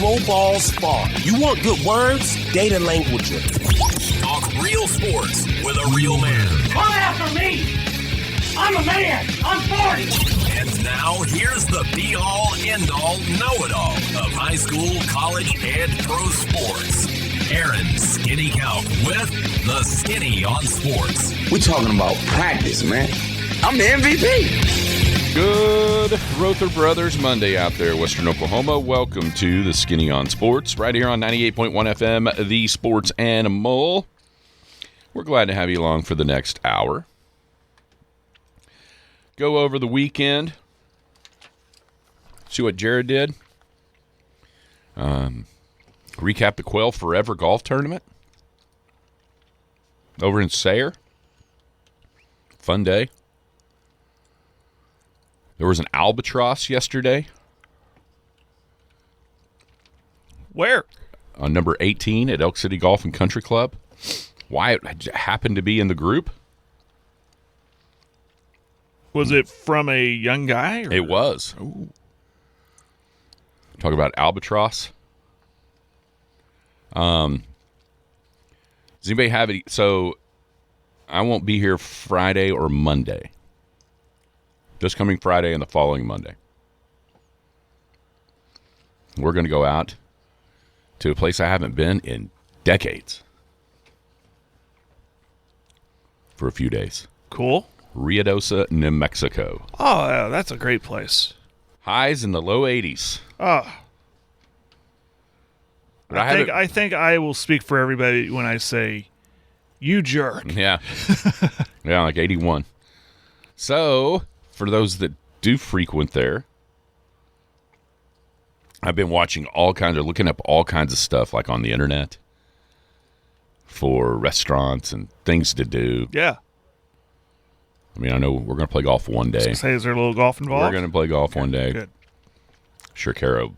Pro Ball Spa. You want good words? Data languager. Talk real sports with a real man. Come after me! I'm a man! I'm 40! And now, here's the be-all, end-all, know-it-all of high school, college, and pro sports. Aaron Skinny Count with the Skinny on Sports. We're talking about practice, man. I'm the MVP. Good Rother Brothers Monday out there, Western Oklahoma. Welcome to the Skinny on Sports, right here on 98.1 FM, the Sports Animal. We're glad to have you along for the next hour. Go over the weekend. See what Jared did. Recap the Quail Forever Golf Tournament over in Sayre. Fun day. There was an albatross yesterday. Where? On number 18 at Elk City Golf and Country Club. Why it happened to be in the group? Was it from a young guy? Or? It was. Ooh. Talk about albatross. Does anybody have any? So I won't be here Friday or Monday. This coming Friday and the following Monday. We're going to go out to a place I haven't been in decades for a few days. Cool. Ruidoso, New Mexico. Oh, yeah, that's a great place. Highs in the low 80s. Oh. But I think I will speak for everybody when I say, you jerk. Yeah. Yeah, like 81. So, for those that do frequent there, I've been watching looking up all kinds of stuff like on the internet for restaurants and things to do. Yeah. I mean, I know we're going to play golf one day. Say, is there a little golf involved? We're going to play golf one day. Good. Sure, Kara will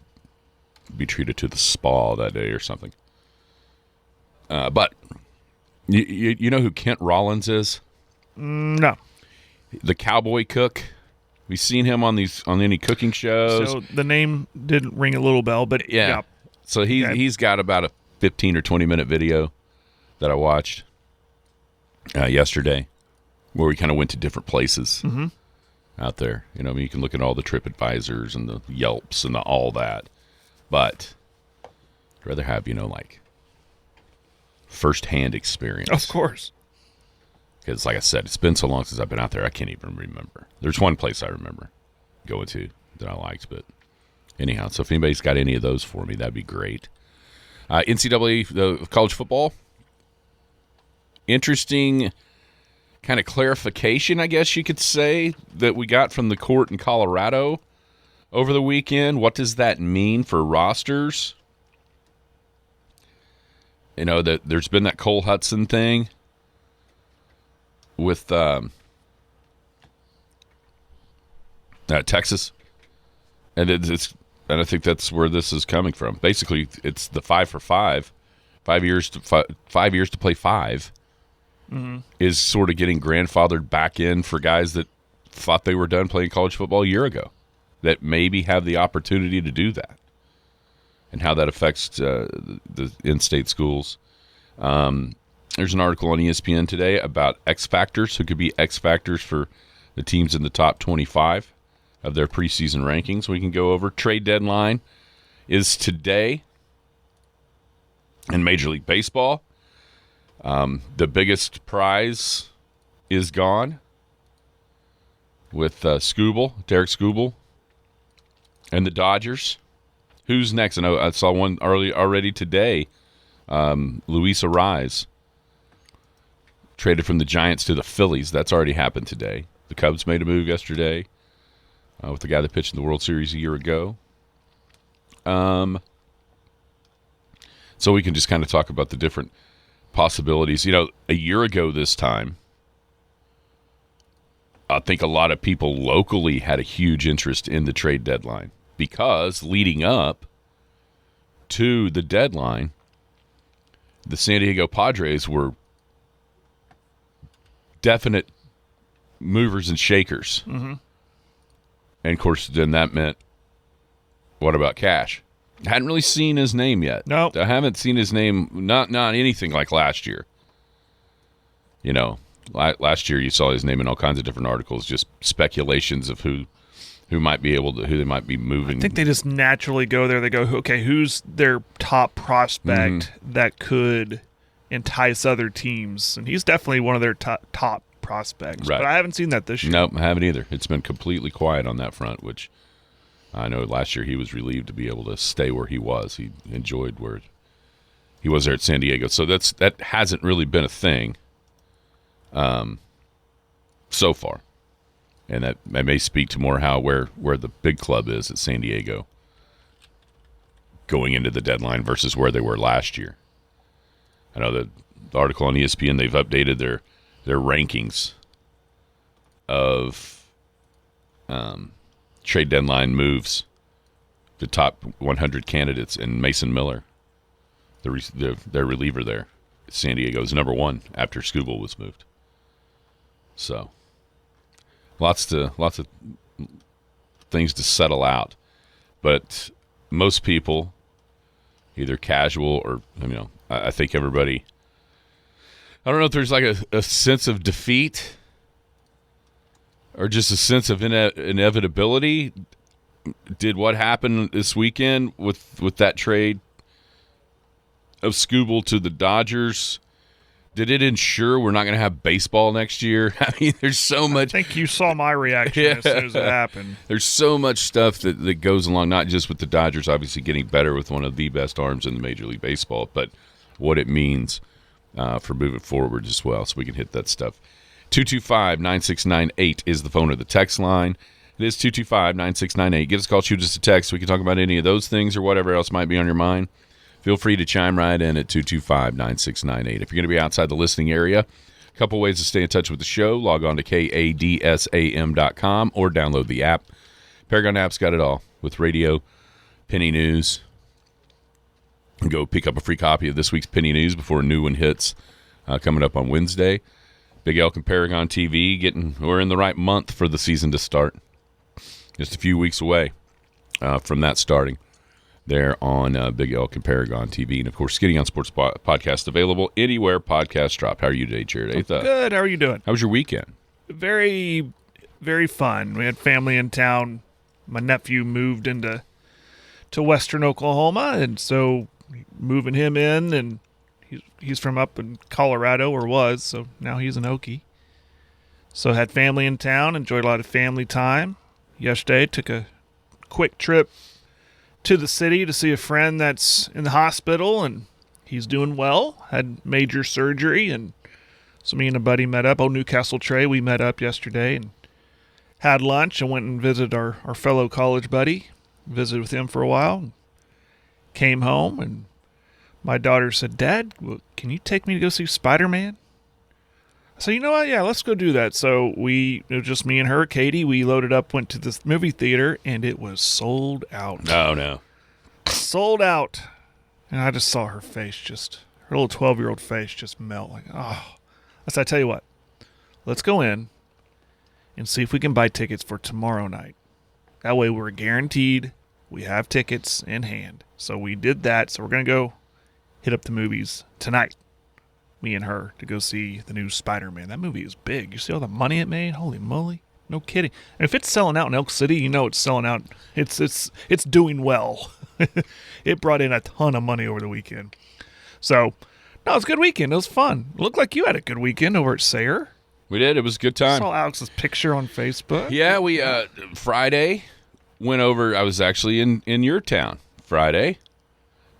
be treated to the spa that day or something. But you know who Kent Rollins is? No. The cowboy cook. Have you seen him on any cooking shows? So the name didn't ring a little bell, but yeah. So he's got about a 15 or 20 minute video that I watched yesterday, where we kind of went to different places out there. You know, I mean, you can look at all the TripAdvisors and the Yelps and all that, but I'd rather have, like first-hand experience. Of course. Because, like I said, it's been so long since I've been out there, I can't even remember. There's one place I remember going to that I liked, but anyhow, so if anybody's got any of those for me, that'd be great. NCAA, the college football, interesting kind of clarification, I guess you could say, that we got from the court in Colorado over the weekend. What does that mean for rosters? You know, that there's been that Cole Hudson thing with Texas, and I think that's where this is coming from. Basically, it's the 5 for 5, 5 years to play 5, is sort of getting grandfathered back in for guys that thought they were done playing college football a year ago, that maybe have the opportunity to do that, and how that affects the in-state schools. There's an article on ESPN today about X Factors, who could be X Factors for the teams in the top 25 of their preseason rankings. We can go over. Trade deadline is today in Major League Baseball. The biggest prize is gone with Derek Skubal, and the Dodgers. Who's next? I know I saw one already today. Luis Arraez traded from the Giants to the Phillies. That's already happened today. The Cubs made a move yesterday with the guy that pitched in the World Series a year ago. So we can just kind of talk about the different possibilities. You know, a year ago this time, I think a lot of people locally had a huge interest in the trade deadline, because leading up to the deadline, the San Diego Padres were definite movers and shakers. And, of course, then that meant, what about cash? Hadn't really seen his name yet. Nope. I haven't seen his name. Not anything like last year. You know, last year you saw his name in all kinds of different articles, just speculations of who might be able to, who they might be moving. I think they just naturally go there. They go, okay, who's their top prospect that could entice other teams? And he's definitely one of their top prospects. Right. But I haven't seen that this year. Nope, I haven't either. It's been completely quiet on that front, which I know last year he was relieved to be able to stay where he was. He enjoyed where he was there at San Diego. So that hasn't really been a thing so far. And that may speak to more where the big club is at San Diego going into the deadline versus where they were last year. I know that the article on ESPN, they've updated their rankings of trade deadline moves, the top 100 candidates, and Mason Miller, their reliever there at San Diego, is number 1 after Skubal was moved. So lots of things to settle out, but most people, either casual or I think everybody. I don't know if there's like a sense of defeat or just a sense of inevitability. Did what happened this weekend with that trade of Skubal to the Dodgers, did it ensure we're not going to have baseball next year? I mean, there's so much. I think you saw my reaction as soon as it happened. There's so much stuff that goes along, not just with the Dodgers obviously getting better with one of the best arms in the Major League Baseball, but what it means for moving forward as well. So we can hit that stuff. 225-9698 is the phone or the text line. It is 225-9698. Give us a call, shoot us a text. We can talk about any of those things or whatever else might be on your mind. Feel free to chime right in at 225-9698. If you're going to be outside the listening area, a couple ways to stay in touch with the show. Log on to kadsam.com or download the app. Paragon app's got it all with radio, Penny News. Go pick up a free copy of this week's Penny News before a new one hits coming up on Wednesday. Big Elk and Paragon TV, we're in the right month for the season to start. Just a few weeks away from that starting there on Big Elk and Paragon TV. And, of course, Skinny on Sports podcast available anywhere podcasts drop. How are you today, Jared? Good. How are you doing? How was your weekend? Very, very fun. We had family in town. My nephew moved to Western Oklahoma, and so moving him in, and he's from up in Colorado, or was, so now he's an Okie. So had family in town, enjoyed a lot of family time. Yesterday, took a quick trip to the city to see a friend that's in the hospital, and he's doing well, had major surgery, and so me and a buddy met up. Newcastle Trey, we met up yesterday and had lunch and went and visited our fellow college buddy, visited with him for a while, came home, and my daughter said, "Dad, can you take me to go see Spider-Man?" I said, "You know what? Yeah, let's go do that." So it was just me and her, Katie. We loaded up, went to this movie theater, and it was sold out. Oh, no. Sold out. And I just saw her face, her little 12-year-old face just melt. Like, oh. I said, I tell you what, let's go in and see if we can buy tickets for tomorrow night. That way we're guaranteed we have tickets in hand. So we did that. So we're going to go hit up the movies tonight, me and her, to go see the new Spider-Man. That movie is big. You see all the money it made? Holy moly. No kidding. And if it's selling out in Elk City, you know it's selling out. It's doing well. It brought in a ton of money over the weekend. So, no, it was a good weekend. It was fun. It looked like you had a good weekend over at Sayre. We did. It was a good time. I saw Alex's picture on Facebook. Yeah, we Friday went over. I was actually in your town Friday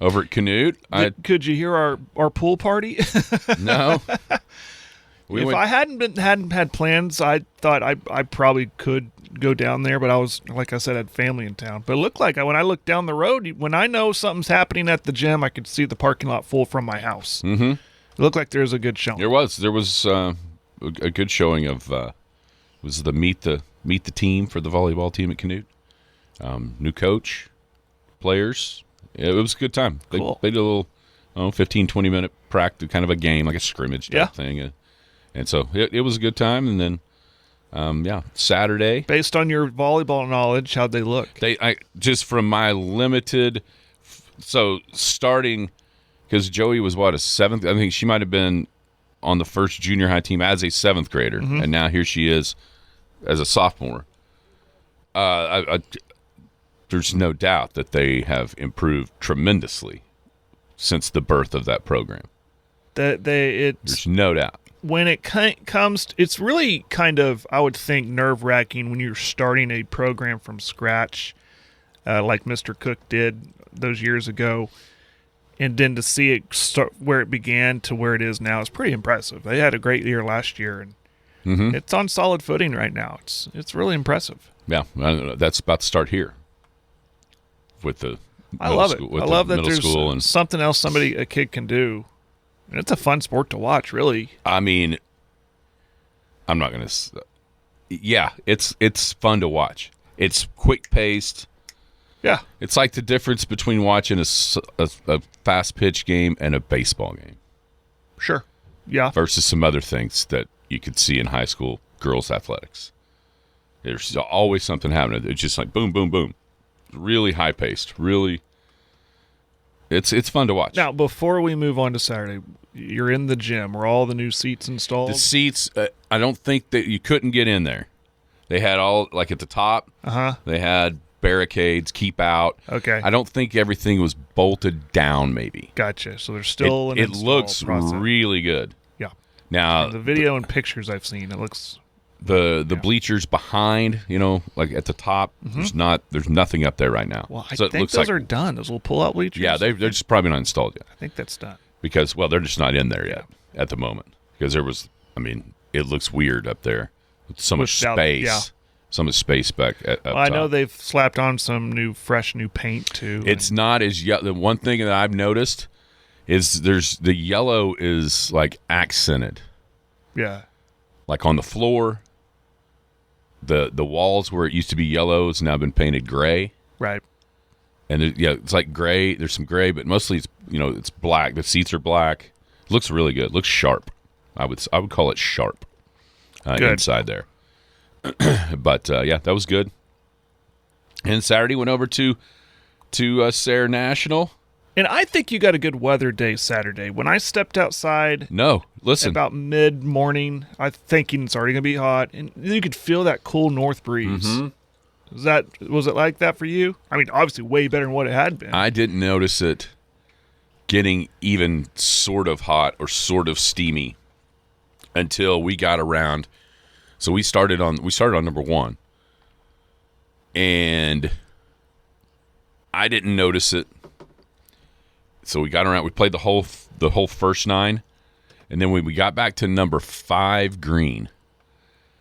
over at Canute. Could you hear our pool party? No. I hadn't had plans, I thought I probably could go down there, but I was, like I said, had family in town. But it looked like when I looked down the road, when I know something's happening at the gym, I could see the parking lot full from my house. Mm-hmm. It looked like there was a good showing. There was a good showing of was the meet the team for the volleyball team at Canute. New coach, players. It was a good time. Cool. They did a little 15, 20-minute practice, kind of a game, like a scrimmage type thing. And so it was a good time. And then, Saturday. Based on your volleyball knowledge, how'd they look? Just from my limited So starting, because Joey was a seventh. I think she might have been on the first junior high team as a seventh grader, and now here she is as a sophomore. There's no doubt that they have improved tremendously since the birth of that program. There's no doubt. When it comes, it's really kind of, I would think, nerve-wracking when you're starting a program from scratch, like Mr. Cook did those years ago, and then to see it start where it began to where it is now is pretty impressive. They had a great year last year, and it's on solid footing right now. It's really impressive. Yeah, that's about to start here with the I love it. School, I love that there's something else a kid can do. And it's a fun sport to watch, really. I mean, I'm not going to. Yeah, it's fun to watch. It's quick paced. Yeah, it's like the difference between watching a fast pitch game and a baseball game. Sure. Yeah. Versus some other things that you could see in high school girls athletics. There's always something happening. It's just like boom, boom, boom. Really high paced. Really. It's fun to watch. Now, before we move on to Saturday, you're in the gym. Were all the new seats installed? The seats, I don't think that you couldn't get in there. They had all, like at the top, they had barricades, keep out. Okay. I don't think everything was bolted down, maybe. Gotcha. So there's still it looks process. Really good. Yeah. Now, from the video and pictures I've seen, it looks... The bleachers behind, like at the top, there's nothing up there right now. Well, I think those are done. Those little pull-out bleachers. Yeah, they're just probably not installed yet. I think that's done. Because, they're just not in there yet at the moment. Because it looks weird up there with so much space. So much space back up top. I know they've slapped on some fresh new paint too. It's not as yellow. The one thing that I've noticed is the yellow is like accented. Yeah. Like on the floor. The walls where it used to be yellow has now been painted gray. Right. And it's like gray. There's some gray, but mostly it's it's black. The seats are black. It looks really good. It looks sharp. I would call it sharp inside there. But that was good. And Saturday went over to Sayre National. And I think you got a good weather day Saturday. When I stepped outside, about mid-morning, I'm thinking it's already going to be hot, and you could feel that cool north breeze. Was it like that for you? I mean, obviously way better than what it had been. I didn't notice it getting even sort of hot or sort of steamy until we got around. So we started on number 1, and I didn't notice it. So we got around. We played the whole first 9, and then we got back to number 5 green,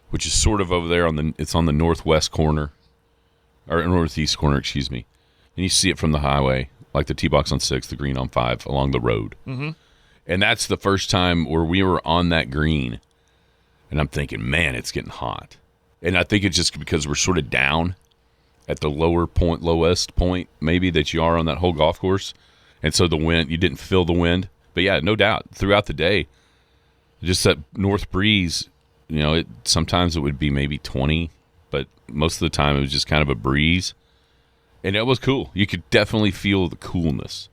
which is sort of over there it's on the northwest corner, or northeast corner, excuse me. And you see it from the highway, like the tee box on 6, the green on 5, along the road. Mm-hmm. And that's the first time where we were on that green, and I'm thinking, man, it's getting hot. And I think it's just because we're sort of down at the lowest point maybe that you are on that whole golf course. And so the wind, you didn't feel the wind. But yeah, no doubt, throughout the day, just that north breeze, sometimes it would be maybe 20, but most of the time it was just kind of a breeze. And it was cool. You could definitely feel the coolness.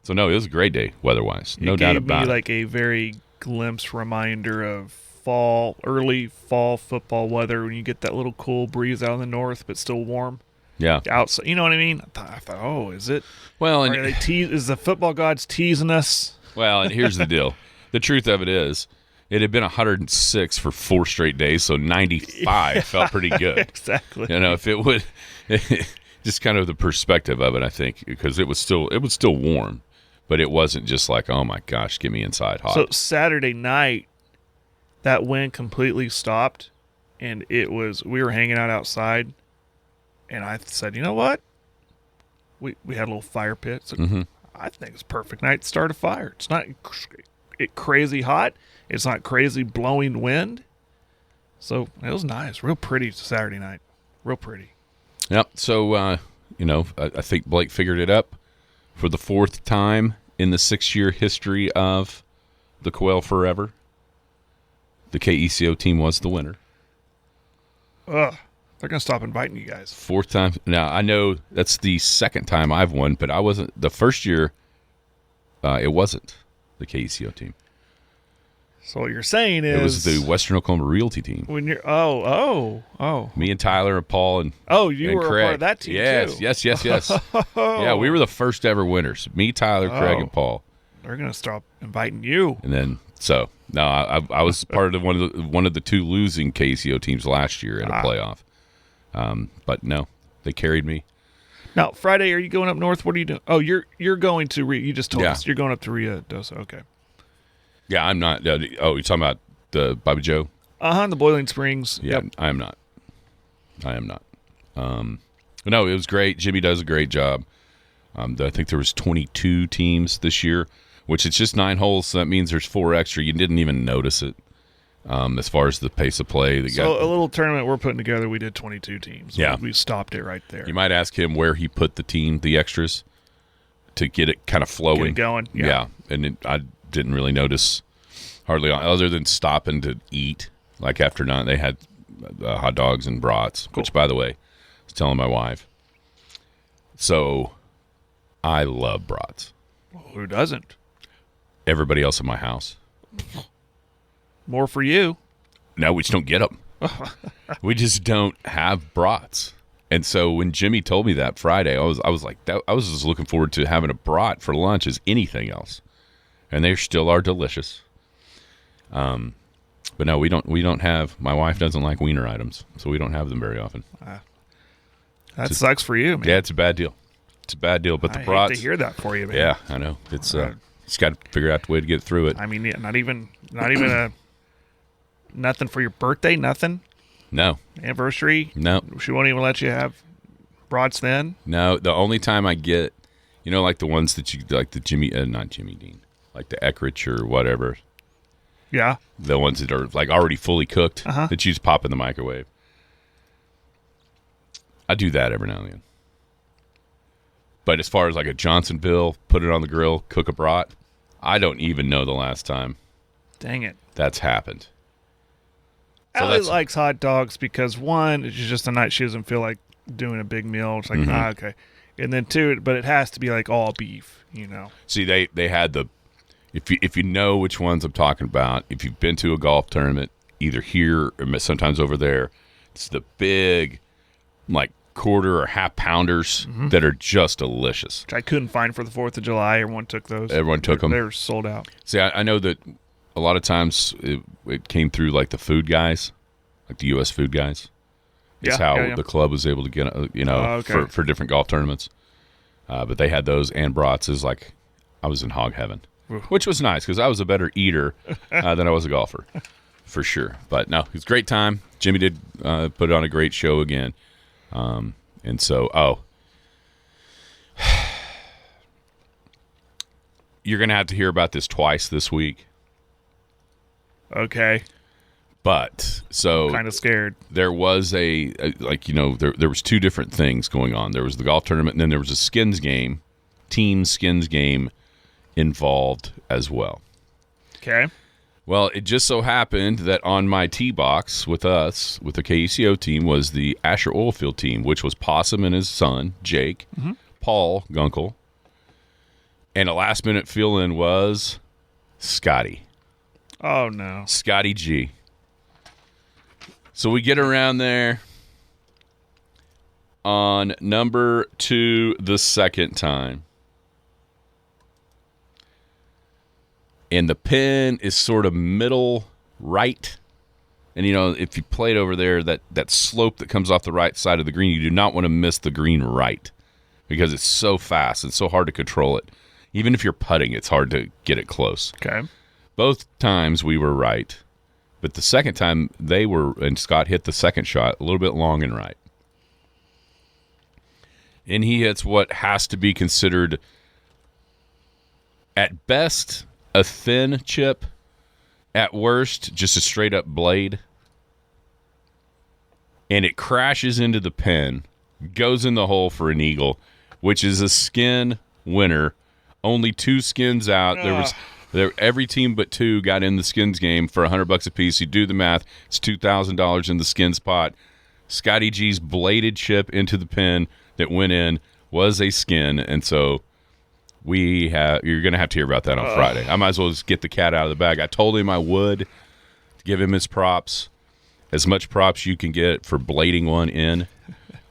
So no, it was a great day weather-wise. No doubt about it. It gave me like a very glimpse reminder of early fall football weather when you get that little cool breeze out in the north, but still warm. Yeah. Outside, you know what I mean? I thought, oh, is it? Well, and is the football gods teasing us? Well, and here's the deal. The truth of it is, it had been 106 for 4 straight days, so 95 felt pretty good. Exactly. If it would, just kind of the perspective of it, I think, because it was still warm, but it wasn't just like, oh my gosh, get me inside hot. So Saturday night, that wind completely stopped, and we were hanging out outside. And I said, you know what? We had a little fire pit. So I think it's a perfect night to start a fire. It's not crazy hot. It's not crazy blowing wind. So it was nice. Real pretty Saturday night. Real pretty. Yep. So, I think Blake figured it up for the 4th time in the 6-year history of the Quail Forever. The KECO team was the winner. They're going to stop inviting you guys. 4th time. Now, I know that's the 2nd time I've won, but I wasn't. The first year, it wasn't the KECO team. So what you're saying is... It was the Western Oklahoma Realty team. When you're... Oh. Me and Tyler and Paul and you and were Craig. a part of that team, too. Yes. Yeah, we were the first ever winners. Me, Tyler, Craig, and Paul. They're going to stop inviting you. And then, I was part of one of the 2 losing KECO teams last year in a playoff. But no, they carried me. Now, Friday, are you going up north? What are you doing? Oh, you're going to you just told us you're going up to Rio Dosa. Okay. Yeah, I'm not. You're talking about the Bobby Joe? The Boiling Springs. Yeah, Yep. I am not. No, it was great. Jimmy does a great job. I think there was 22 teams this year, which it's just 9 holes, so that means there's 4 extra. You didn't even notice it. As far as the pace of play. A little tournament we're putting together, we did 22 teams. Yeah. We stopped it right there. You might ask him where he put the extras, to get it kind of flowing. Get it going. Yeah. And I didn't really notice hardly, other than stopping to eat. Like after 9, they had hot dogs and brats, which, by the way, I was telling my wife. So I love brats. Well, who doesn't? Everybody else in my house. More for you. No, we just don't get them. We just don't have brats. And so when Jimmy told me that Friday, I was like, I was just looking forward to having a brat for lunch as anything else. And they still are delicious. But no, we don't have. My wife doesn't like wiener items, so we don't have them very often. That sucks for you, man. Yeah, it's a bad deal. But the brats. I hate to hear that for you, man. Yeah, I know. It's just got to figure out the way to get through it. I mean, not even nothing for your birthday. Nothing. No. Anniversary. No. She won't even let you have brats then. No. The only time I get, like the ones that you like, the not Jimmy Dean, like the Eckrich or whatever. Yeah. The ones that are like already fully cooked that you just pop in the microwave. I do that every now and then. But as far as like a Johnsonville, put it on the grill, cook a brat, I don't even know the last time. Dang it. That's happened. So Allie likes hot dogs because, 1, it's just a night she doesn't feel like doing a big meal. It's like, okay. And then 2, but it has to be like all beef, See, they had the, if you know which ones I'm talking about, if you've been to a golf tournament, either here or sometimes over there, it's the big, like, quarter or half pounders that are just delicious. Which I couldn't find for the 4th of July. Everyone took those. Everyone took them. They're sold out. See, I know that a lot of times it came through like the food guys, like the U.S. food guys. It's how the club was able to get, for different golf tournaments. But they had those and brats. It was like I was in hog heaven, which was nice because I was a better eater than I was a golfer, for sure. But no, it was a great time. Jimmy did put on a great show again. And so, you're going to have to hear about this twice this week. Okay. But so kind of scared. There was there was 2 different things going on. There was the golf tournament, and then there was a skins game, team skins game involved as well. Okay. Well, it just so happened that on my tee box with us, with the KECO team, was the Asher Oilfield team, which was Possum and his son, Jake, Paul Gunkel, and a last-minute fill-in was Scotty. Oh, no. Scotty G. So we get around there on number 2 the second time. And the pin is sort of middle right. And, if you played over there, that slope that comes off the right side of the green, you do not want to miss the green right because it's so fast and so hard to control it. Even if you're putting, it's hard to get it close. Okay. Both times we were right. But the second time and Scott hit the second shot a little bit long and right. And he hits what has to be considered, at best, a thin chip, at worst, just a straight-up blade. And it crashes into the pin, goes in the hole for an eagle, which is a skin winner. Only 2 skins out. Every team but 2 got in the skins game for $100 a piece. You do the math, it's $2,000 in the skins pot. Scotty G's bladed chip into the pin that went in was a skin, and so you're going to have to hear about that on Friday. I might as well just get the cat out of the bag. I told him I would give him his props, as much props you can get for blading one in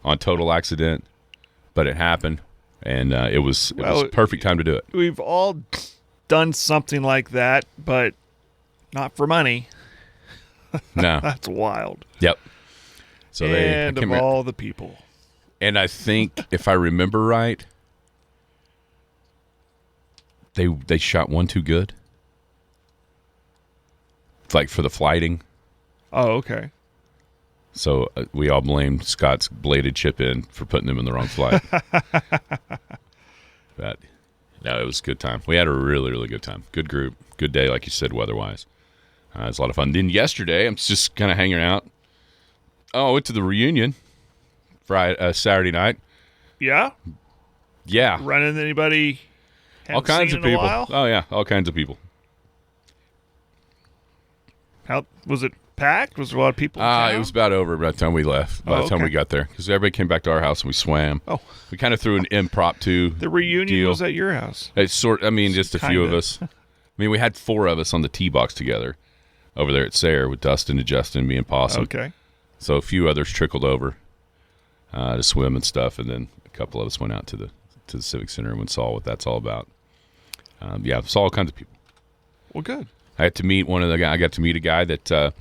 on total accident, but it happened, and it was perfect time to do it. We've all done something like that, but not for money. No. That's wild. Yep. So all the people. And I think, if I remember right, they shot one too good. Like for the flighting. Oh, okay. So we all blamed Scott's bladed chip in for putting them in the wrong flight. But no, it was a good time. We had a really, really good time. Good group. Good day, like you said, weather-wise. It was a lot of fun. Then yesterday, I'm just kind of hanging out. Oh, I went to the reunion Saturday night. Yeah? Yeah. Run into anybody? All kinds of people. While? Oh, yeah. All kinds of people. How was it packed? Was there a lot of people in town? It was about over by the time we left, by the time we got there. Because everybody came back to our house and we swam. Oh. We kind of threw an impromptu The reunion deal. was at your house. It's just a few of us. I mean, we had 4 of us on the tee box together over there at Sayre with Dustin and Justin, me and Possum. Okay. So a few others trickled over to swim and stuff, and then a couple of us went out to the Civic Center and saw what that's all about. Saw all kinds of people. Well, good. I got to meet I got to meet a guy that,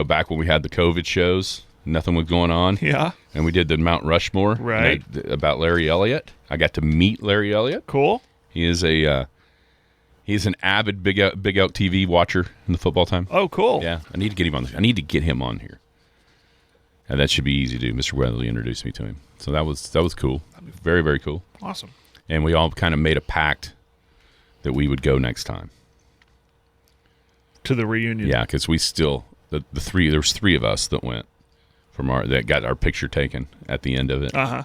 back when we had the COVID shows, nothing was going on. Yeah. And we did the Mount Rushmore. Right. About Larry Elliott. I got to meet Larry Elliott. Cool. He is he's an avid Big Out TV watcher in the football time. Oh, cool. Yeah. I need to get him on here. And that should be easy to do. Mr. Weatherly introduced me to him. So that was cool. Very, very cool. Awesome. And we all kind of made a pact that we would go next time. To the reunion. Yeah, because we still there was 3 of us that went that got our picture taken at the end of it. Uh-huh.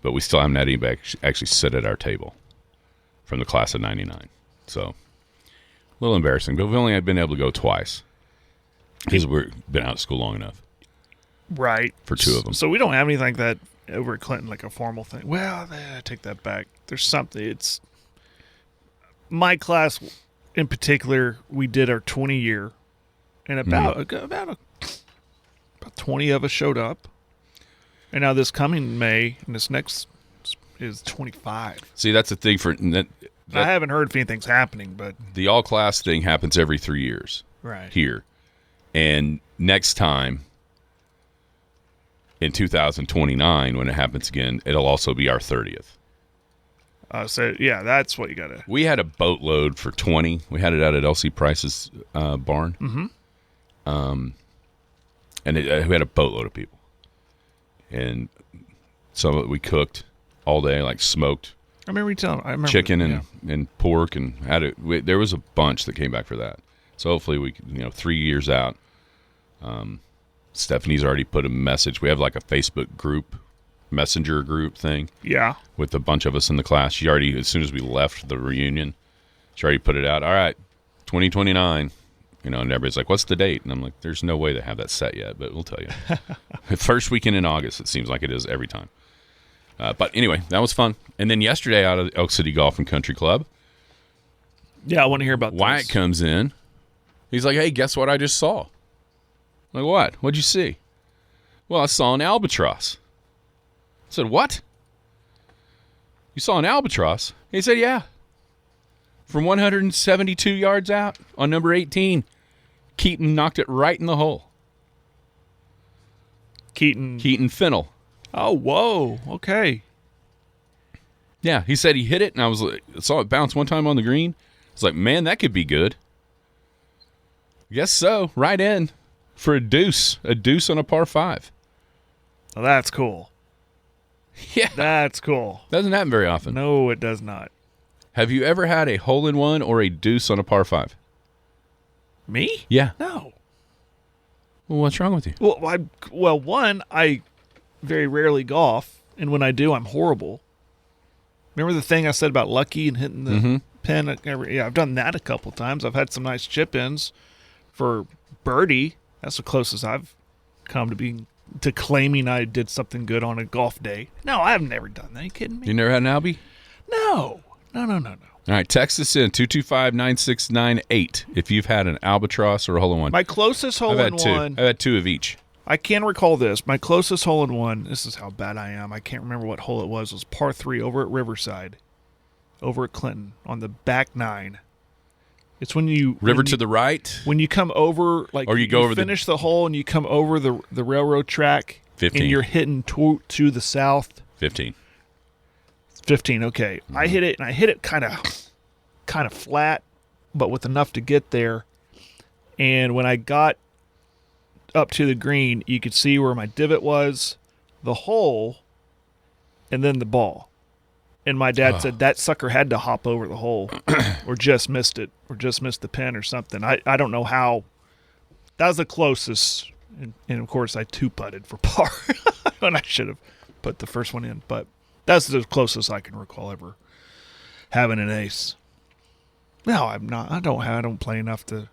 But we still haven't had anybody actually sit at our table from the class of 99. So a little embarrassing, but we've only been able to go twice because we've been out of school long enough. Right. For 2 of them. So we don't have anything like that over at Clinton, like a formal thing. Well, I take that back. There's something. It's my class in particular. We did our 20-year, and about 20 of us showed up. And now this coming May, and this next is 25. See, that's the thing for that. I haven't heard if anything's happening, but The all-class thing happens every 3 years. Right. Here. And next time, in 2029, when it happens again, it'll also be our 30th. So, yeah, that's what you got to... We had a boatload for 20. We had it out at L.C. Price's barn. Mm-hmm. And we had a boatload of people. And some of it we cooked all day, like smoked I remember you telling chicken and pork, and there was a bunch that came back for that. So hopefully we, 3 years out. Stephanie's already put a message. We have like a Facebook group, messenger group thing. Yeah. With a bunch of us in the class. She already, as soon as we left the reunion, she already put it out. All right, 2029. And everybody's like, what's the date? And I'm like, there's no way they have that set yet, but we'll tell you. First weekend in August, it seems like it is every time. But anyway, that was fun. And then yesterday out of the Elk City Golf and Country Club. Yeah, I want to hear about Wyatt this. comes in. He's like, hey, guess what I just saw? I'm like, what? What'd you see? Well, I saw an albatross. I said, what? You saw an albatross? He said, yeah. From 172 yards out on number 18, Keaton knocked it right in the hole. Keaton Fennell. Oh, whoa. Okay. Yeah, he said he hit it, and I saw it bounce one time on the green. I was like, man, that could be good. Guess so. Right in for a deuce on a par 5. Oh, that's cool. Yeah. That's cool. Doesn't happen very often. No, it does not. Have you ever had a hole-in-one or a deuce on a par 5? Me? Yeah. No. Well, what's wrong with you? Well, one, I very rarely golf, and when I do, I'm horrible. Remember the thing I said about lucky and hitting the pin? I've done that a couple times. I've had some nice chip-ins for birdie. That's the closest I've come to being to claiming I did something good on a golf day. No, I've never done that. Are you kidding me? You never had an Albie? No. All right, text us in 225-9698 if you've had an albatross or a hole-in-one. My closest hole-in-one. I've had two of each. I can recall this. My closest hole-in-one, this is how bad I am. I can't remember what hole it was par 3 over at Riverside, over at Clinton, on the back 9. It's when you... To the right? When you come over, like, or you go over finish the hole and you come over the railroad track. 15. And you're hitting to the south. 15. 15, okay. Mm-hmm. I hit it kind of flat, but with enough to get there. And when I got up to the green, you could see where my divot was, the hole, and then the ball. And my dad said that sucker had to hop over the hole or just missed it or just missed the pin or something. I don't know how. That was the closest. And of course, I 2-putted for par. And I should have put the first one in. But that's the closest I can recall ever having an ace. No, I'm not. I don't play enough to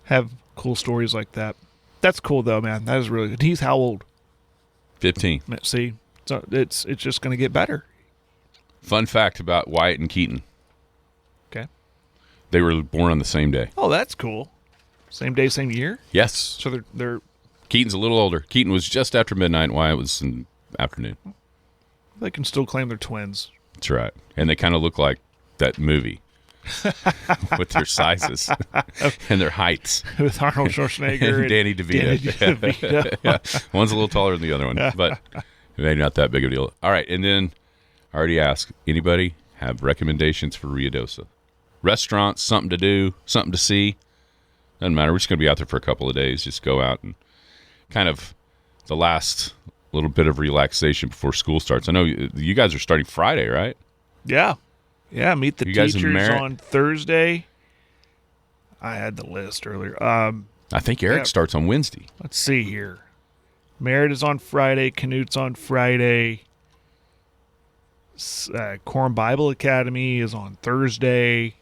have cool stories like that. That's cool, though, man. That is really good. He's how old? 15. See, so it's just going to get better. Fun fact about Wyatt and Keaton. Okay. They were born on the same day. Oh, that's cool. Same day, same year? Yes. So they're Keaton's a little older. Keaton was just after midnight, and Wyatt was in the afternoon. They can still claim they're twins. That's right. And they kind of look like that movie with their sizes and their heights. With Arnold Schwarzenegger and Danny DeVito. Yeah. One's a little taller than the other one, but maybe not that big of a deal. All right, and then I already asked, anybody have recommendations for Ruidoso? Restaurants, something to do, something to see? Doesn't matter. We're just going to be out there for a couple of days. Just go out and kind of the last little bit of relaxation before school starts. I know you guys are starting Friday, right? Yeah. Yeah, meet the teachers on Thursday. I had the list earlier. I think Eric starts on Wednesday. Let's see here. Merritt is on Friday. Canute's on Friday. Quorum Bible Academy is on Thursday.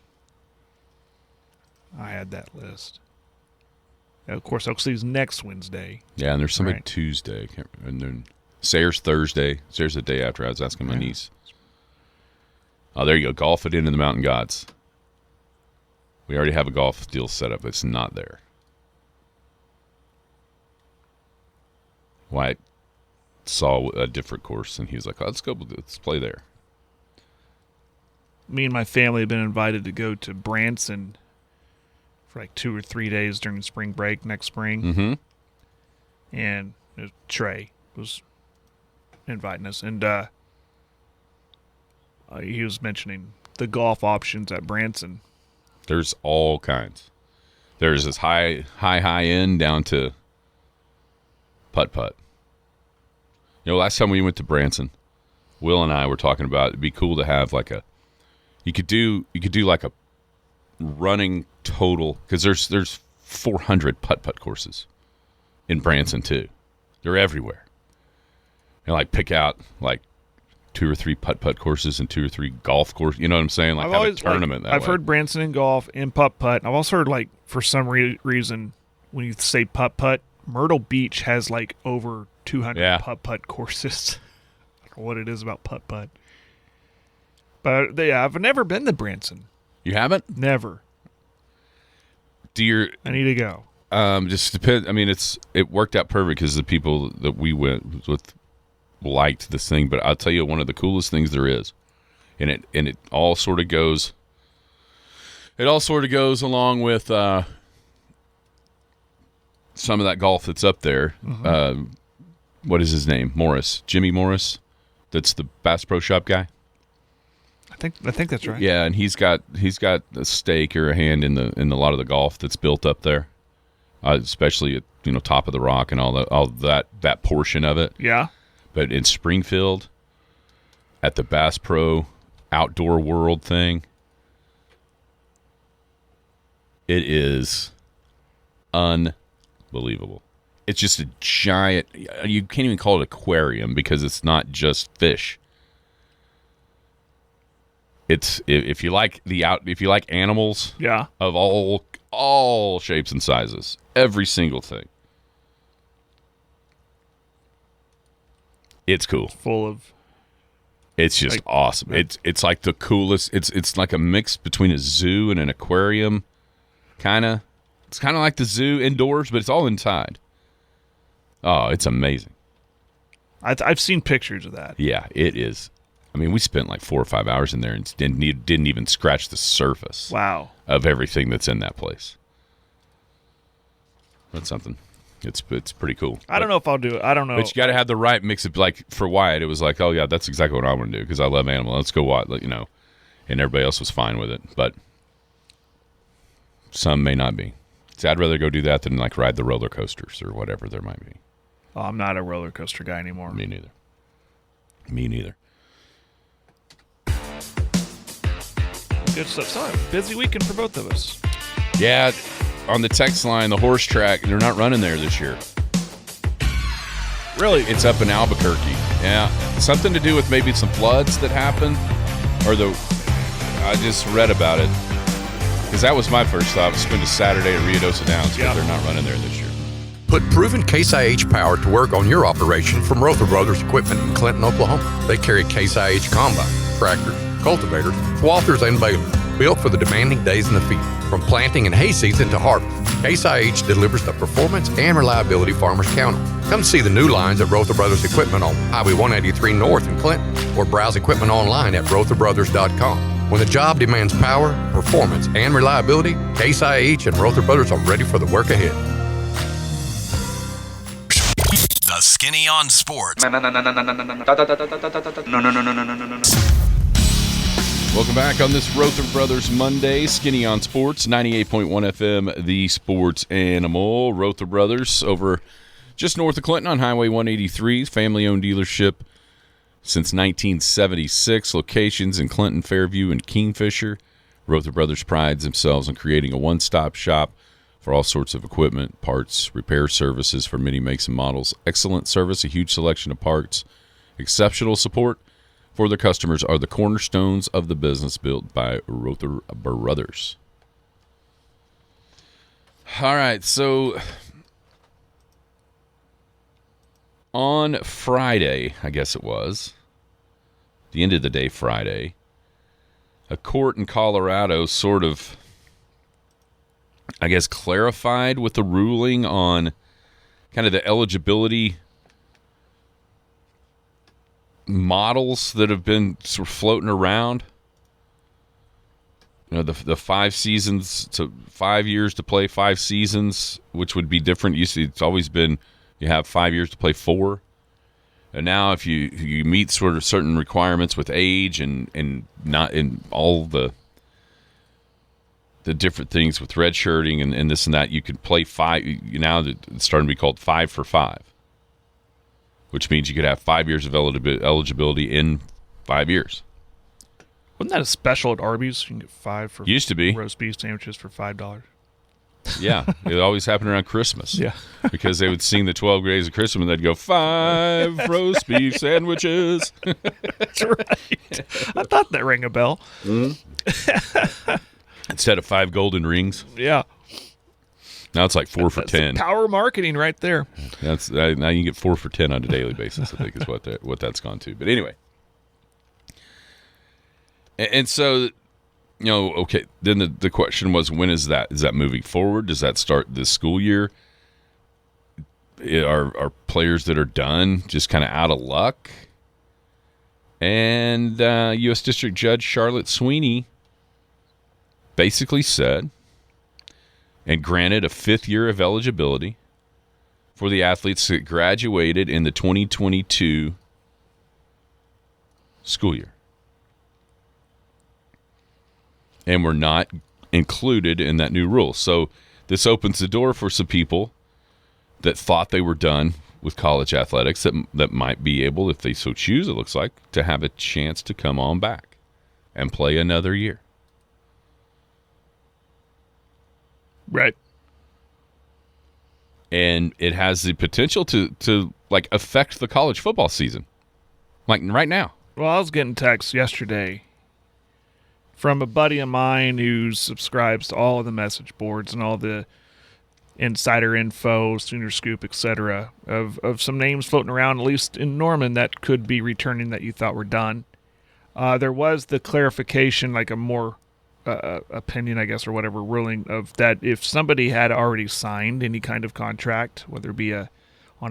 I had that list. Of course, Oaksley's next Wednesday. Yeah, and there's somebody Tuesday. And then Sayre's Thursday. Sayre's the day after. I was asking my niece. Oh, there you go. Golf it into the Mountain Gods. We already have a golf deal set up. It's not there. Wyatt saw a different course, and he was like, let's go. Let's play there. Me and my family have been invited to go to Branson for like 2 or 3 days during spring break next spring. Mm-hmm. And Trey was inviting us. And he was mentioning the golf options at Branson. There's all kinds. There's this high end down to putt-putt. You know, last time we went to Branson, Will and I were talking about it'd be cool to have like you could do like a running total, because there's 400 putt-putt courses in Branson too. They're everywhere. And like pick out like 2 or 3 putt-putt courses and 2 or 3 golf courses. You know what I'm saying? Like have a tournament I've heard Branson in golf and putt-putt. I've also heard like for some reason when you say putt-putt, Myrtle Beach has like over 200 putt-putt courses. I don't know what it is about putt-putt. But I've never been to Branson. You haven't? Never. I need to go. Just depend. I mean, it worked out perfect because the people that we went with liked this thing. But I'll tell you, one of the coolest things there is, and it all sort of goes. It all sort of goes along with some of that golf that's up there. Mm-hmm. What is his name? Jimmy Morris. That's the Bass Pro Shop guy. I think that's right. Yeah, and he's got a stake or a hand in a lot of the golf that's built up there, especially at top of the rock and all that portion of it. Yeah. But in Springfield, at the Bass Pro Outdoor World thing, it is unbelievable. It's just a giant. You can't even call it aquarium because it's not just fish. It's if you like animals, of all shapes and sizes, every single thing. It's cool. Full of. It's just awesome. It's like the coolest. It's like a mix between a zoo and an aquarium, kind of. It's kind of like the zoo indoors, but it's all inside. Oh, it's amazing. I've seen pictures of that. Yeah, it is. I mean, we spent like 4 or 5 hours in there and didn't even scratch the surface. Wow. Of everything that's in that place. That's something. It's pretty cool. I don't know if I'll do it. I don't know. But you got to have the right mix of, like, for Wyatt, it was like, oh, yeah, that's exactly what I want to do because I love animals. Let's go watch, you know. And everybody else was fine with it. But some may not be. See, I'd rather go do that than, like, ride the roller coasters or whatever there might be. Oh, I'm not a roller coaster guy anymore. Me neither. Good stuff. So, a busy weekend for both of us. Yeah, on the text line, the horse track, they're not running there this year. Really? It's up in Albuquerque. Yeah, something to do with maybe some floods that happened, or I just read about it because that was my first thought. Spend a Saturday at Ruidoso Downs because they're not running there this year. Put proven Case IH power to work on your operation from Rother Brothers Equipment in Clinton, Oklahoma. They carry Case IH combine, tractors, cultivators, swathers, and balers, built for the demanding days in the field. From planting and hay season to harvest, Case IH delivers the performance and reliability farmers count on. Come see the new lines at Rother Brothers Equipment on Highway 183 North in Clinton, or browse equipment online at rotherbrothers.com. When the job demands power, performance, and reliability, Case IH and Rother Brothers are ready for the work ahead. The Skinny on Sports. Welcome back on this Rother Brothers Monday. Skinny on Sports, 98.1 FM, the sports animal. Rother Brothers over just north of Clinton on Highway 183, family-owned dealership since 1976. Locations in Clinton, Fairview, and Kingfisher. Rother Brothers prides themselves on creating a one-stop shop for all sorts of equipment, parts, repair services for many makes and models. Excellent service, a huge selection of parts, exceptional support for their customers are the cornerstones of the business built by Rother Brothers. All right, so on Friday, I guess it was, the end of the day Friday, a court in Colorado sort of, I guess, clarified with the ruling on kind of the eligibility models that have been sort of floating around. You know, the 5 seasons to 5 years to play 5 seasons, which would be different. It's always been you have 5 years to play 4. And now if you meet sort of certain requirements with age and not in all the different things with redshirting and this and that, you could play 5. Now it's starting to be called 5 for 5. Which means you could have 5 years of eligibility in 5 years. Wasn't that a special at Arby's? You can get 5 for used to be roast beef sandwiches for $5. Yeah, it always happened around Christmas. Yeah, because they would sing the 12 Days of Christmas and they'd go 5 roast beef sandwiches. That's right. I thought that rang a bell. Mm-hmm. Instead of 5 golden rings. Yeah. Now it's like 4 for 10. Power marketing right there. That's now you get 4 for 10 on a daily basis. I think is what that's gone to. But anyway, and so, you know, okay. Then the question was, when is that? Is that moving forward? Does that start this school year? Are players that are done just kind of out of luck? And U.S. District Judge Charlotte Sweeney basically said and granted a 5th year of eligibility for the athletes that graduated in the 2022 school year and were not included in that new rule. So this opens the door for some people that thought they were done with college athletics that might be able, if they so choose, it looks like, to have a chance to come on back and play another year. Right. And it has the potential to like affect the college football season. Like right now. Well, I was getting texts yesterday from a buddy of mine who subscribes to all of the message boards and all the insider info, Sooner Scoop, etc., of some names floating around, at least in Norman, that could be returning that you thought were done. There was the clarification, like a more opinion, I guess, or whatever, ruling of that if somebody had already signed any kind of contract, whether it be on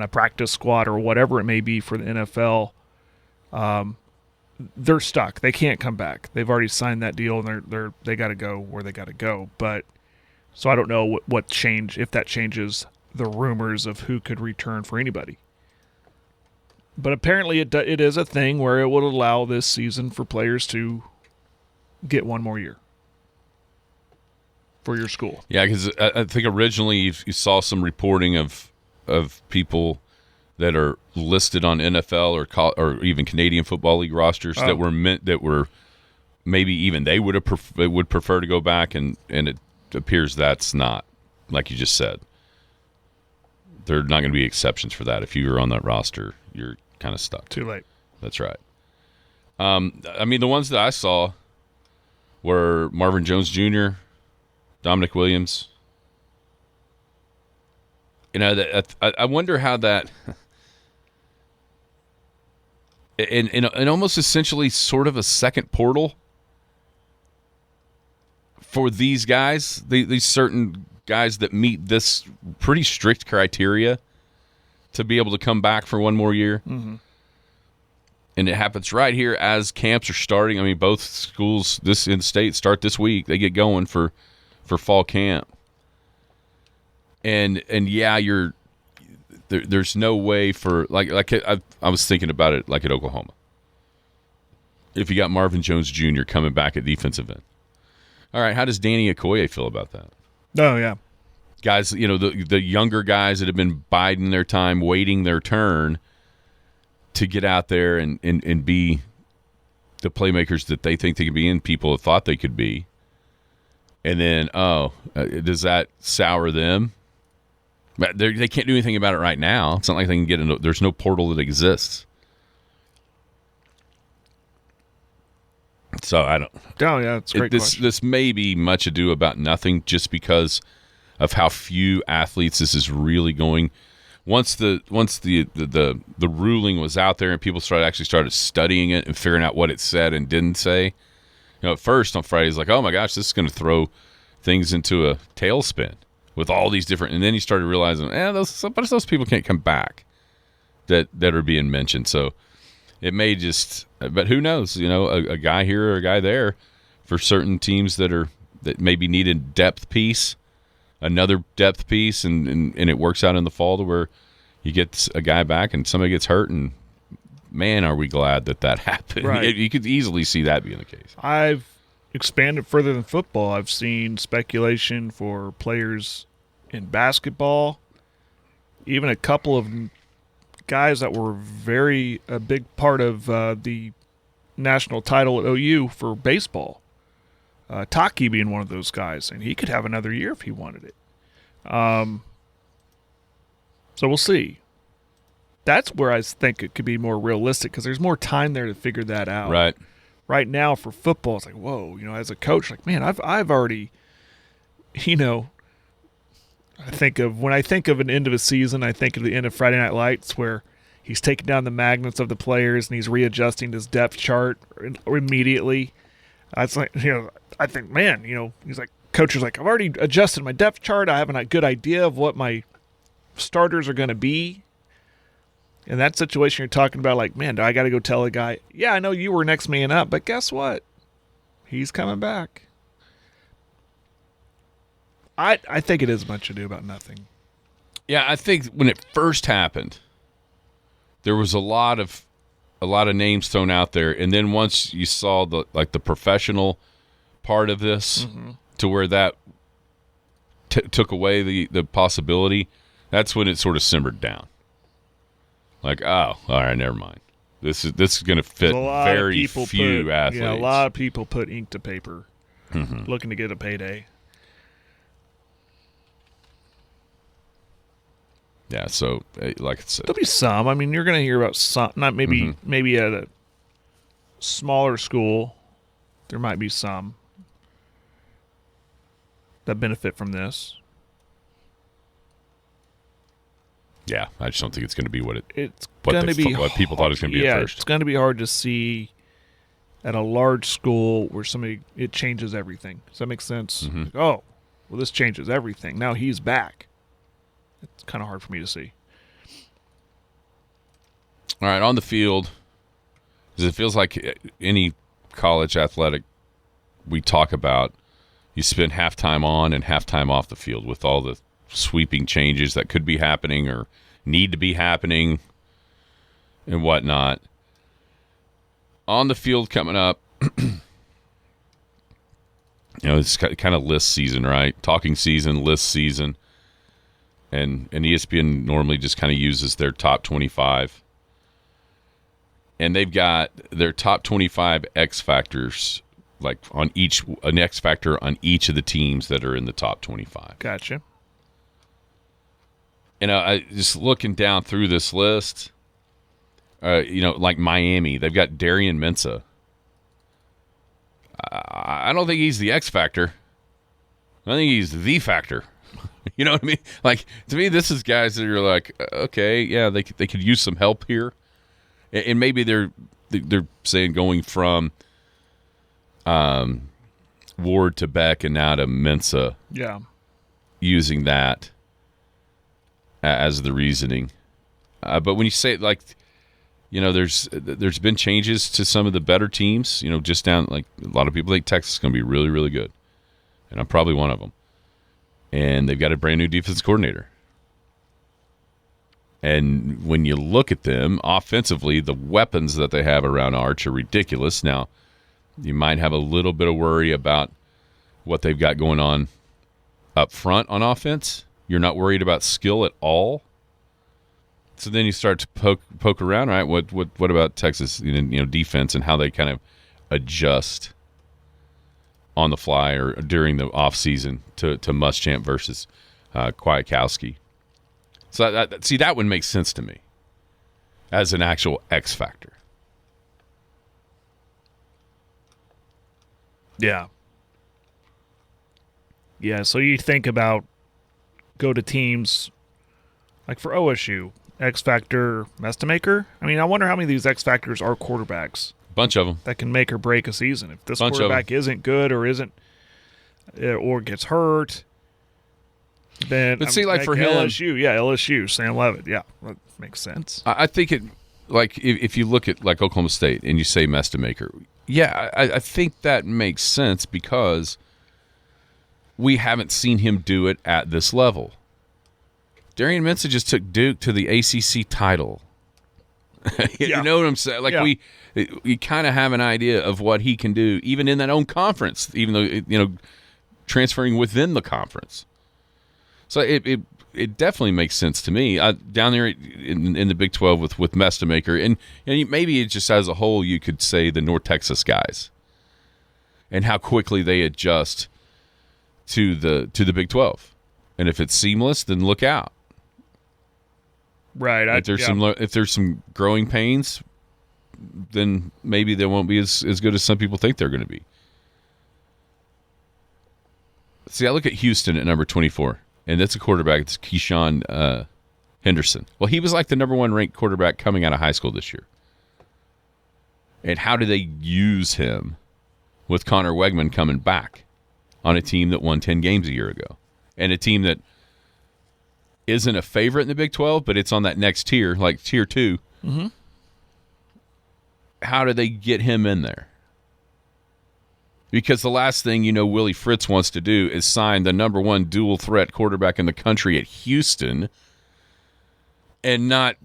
a practice squad or whatever it may be for the NFL, they're stuck. They can't come back. They've already signed that deal, and they got to go where they got to go. But so I don't know what change, if that changes the rumors of who could return for anybody. But apparently it is a thing where it will allow this season for players to get one more year for your school. Yeah, because I think originally you saw some reporting of people that are listed on NFL or even Canadian Football League rosters that were maybe even they would prefer to go back, and it appears that's not, like you just said. There are not going to be exceptions for that. If you're on that roster, you're kind of stuck. Too late. That's right. I mean, the ones that I saw were Marvin Jones Jr., Dominic Williams. You know, I wonder how that, and almost essentially sort of a second portal for these guys, these certain guys that meet this pretty strict criteria to be able to come back for one more year. Mm-hmm. And it happens right here as camps are starting. I mean, both schools in the state start this week. They get going for fall camp. And yeah, there's no way for like I was thinking about it like at Oklahoma. If you got Marvin Jones Jr. coming back at defensive end. All right, how does Danny Okoye feel about that? Oh, yeah. Guys, you know, the younger guys that have been biding their time, waiting their turn to get out there and be the playmakers that they think they can be and people have thought they could be. And then, does that sour them? They can't do anything about it right now. It's not like they can get into – there's no portal that exists. So I don't – Oh, yeah, it's a great question. This may be much ado about nothing just because of how few athletes this is really going – Once the ruling was out there and people started studying it and figuring out what it said and didn't say, you know, at first on Friday it's like, oh my gosh, this is going to throw things into a tailspin with all these different. And then you started realizing, those people can't come back that are being mentioned. So it may just, but who knows? You know, a guy here or a guy there for certain teams that maybe needed depth piece. Another depth piece, and it works out in the fall to where you get a guy back and somebody gets hurt, and man, are we glad that happened. Right. You could easily see that being the case. I've expanded further than football. I've seen speculation for players in basketball, even a couple of guys that were a big part of the national title at OU for baseball. Taki being one of those guys, and he could have another year if he wanted it. So we'll see. That's where I think it could be more realistic because there's more time there to figure that out. Right. Right now for football, it's like, whoa, you know, as a coach, like, man, I've already, you know, when I think of an end of a season, I think of the end of Friday Night Lights where he's taking down the magnets of the players and he's readjusting his depth chart immediately. That's like, you know, I think, man, you know, he's like, coach is like, I've already adjusted my depth chart. I have a good idea of what my starters are going to be. In that situation, you're talking about like, man, do I got to go tell a guy, yeah, I know you were next man up, but guess what? He's coming back. I think it is much ado about nothing. Yeah, I think when it first happened, there was a lot of names thrown out there, and then once you saw the professional part of this, to where that took away the possibility, that's when it sort of simmered down. Like, oh, all right, never mind. This is going to fit very few athletes. Yeah, a lot of people put ink to paper, looking to get a payday. Yeah, so like I said, there'll be some. I mean, you're going to hear about some. Not maybe at a smaller school, there might be some that benefit from this. Yeah, I just don't think it's going to be what people thought it was going to be at first. It's going to be hard to see at a large school where it changes everything. Does that make sense? Mm-hmm. Like, oh, well, this changes everything. Now he's back. It's kind of hard for me to see. All right, on the field, because it feels like any college athletic we talk about, you spend halftime on and halftime off the field with all the sweeping changes that could be happening or need to be happening and whatnot. On the field coming up, it's kind of list season, right? Talking season, list season. And ESPN normally just kind of uses their top 25. And they've got their top 25 X factors, like an X factor on each of the teams that are in the top 25. Gotcha. I just looking down through this list, like Miami, they've got Darian Mensah. I don't think he's the X factor. I think he's the factor. You know what I mean? Like, to me, this is guys that are like, okay, yeah, they could use some help here. And maybe they're saying going from Ward to Beck and now to Mensah. Yeah. Using that as the reasoning. But when you say it like, there's been changes to some of the better teams, just down, like a lot of people think Texas is going to be really, really good. And I'm probably one of them. And they've got a brand new defense coordinator. And when you look at them offensively, the weapons that they have around Arch are ridiculous. Now, you might have a little bit of worry about what they've got going on up front on offense. You're not worried about skill at all. So then you start to poke around, right? What about Texas, defense and how they kind of adjust on the fly or during the offseason to Muschamp versus Kwiatkowski. So that one makes sense to me as an actual X factor. Yeah. Yeah, so you think about go to teams like for OSU, X factor, Mestamaker. I mean, I wonder how many of these X factors are quarterbacks. Bunch of them that can make or break a season. If this quarterback isn't good or gets hurt, then but see, like for him, LSU, Sam Levitt, that makes sense. I think it, like if you look at like Oklahoma State and you say Mestamaker, I think that makes sense because we haven't seen him do it at this level. Darian Mensah just took Duke to the ACC title. You know what I'm saying? Like we kind of have an idea of what he can do, even in that own conference. Even though transferring within the conference. So it definitely makes sense to me. Down there in the Big 12 with Mestamaker, and maybe it just as a whole, you could say the North Texas guys, and how quickly they adjust to the Big 12, and if it's seamless, then look out. Right. If there's some growing pains, then maybe they won't be as good as some people think they're going to be. See, I look at Houston at number 24, and that's a quarterback. It's Keyshawn Henderson. Well, he was like the number one ranked quarterback coming out of high school this year. And how do they use him with Connor Wegman coming back on a team that won 10 games a year ago, and a team that isn't a favorite in the Big 12, but it's on that next tier, like tier 2. Mm-hmm. How do they get him in there? Because the last thing Willie Fritz wants to do is sign the number one dual threat quarterback in the country at Houston and not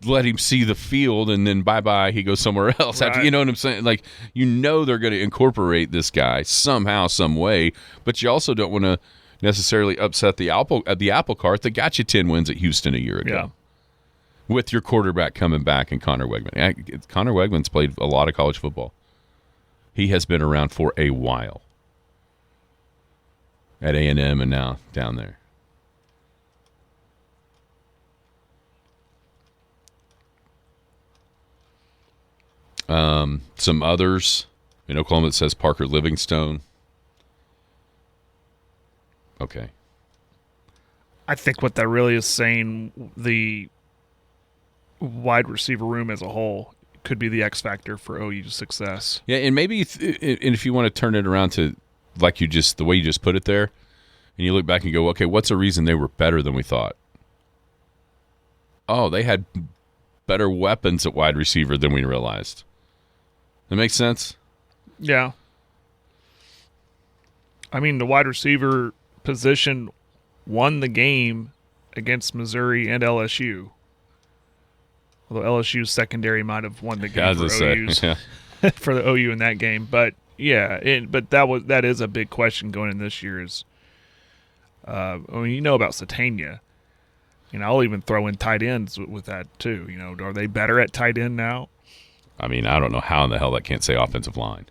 let him see the field, and then bye-bye, he goes somewhere else. Right. After, you know what I'm saying? Like, they're going to incorporate this guy somehow, some way, but you also don't want to necessarily upset the apple cart that got you 10 wins at Houston a year ago. Yeah. With your quarterback coming back and Connor Wegman. Connor Wegman's played a lot of college football. He has been around for a while at A&M and now down there. Some others in Oklahoma, it says Parker Livingstone. Okay. I think what that really is saying, the wide receiver room as a whole could be the X factor for OU's success. Yeah, and maybe if you want to turn it around to like the way you just put it there, and you look back and go, okay, what's a reason they were better than we thought? Oh, they had better weapons at wide receiver than we realized. That makes sense? Yeah. I mean, the wide receiver position won the game against Missouri and LSU. Although LSU's secondary might have won the game for OU's, for the OU in that game. But, yeah, but that is a big question going in this year is, I mean, you know about Satania. You know, I'll even throw in tight ends with that too. You know, are they better at tight end now? I mean, I don't know how in the hell that can't say offensive line.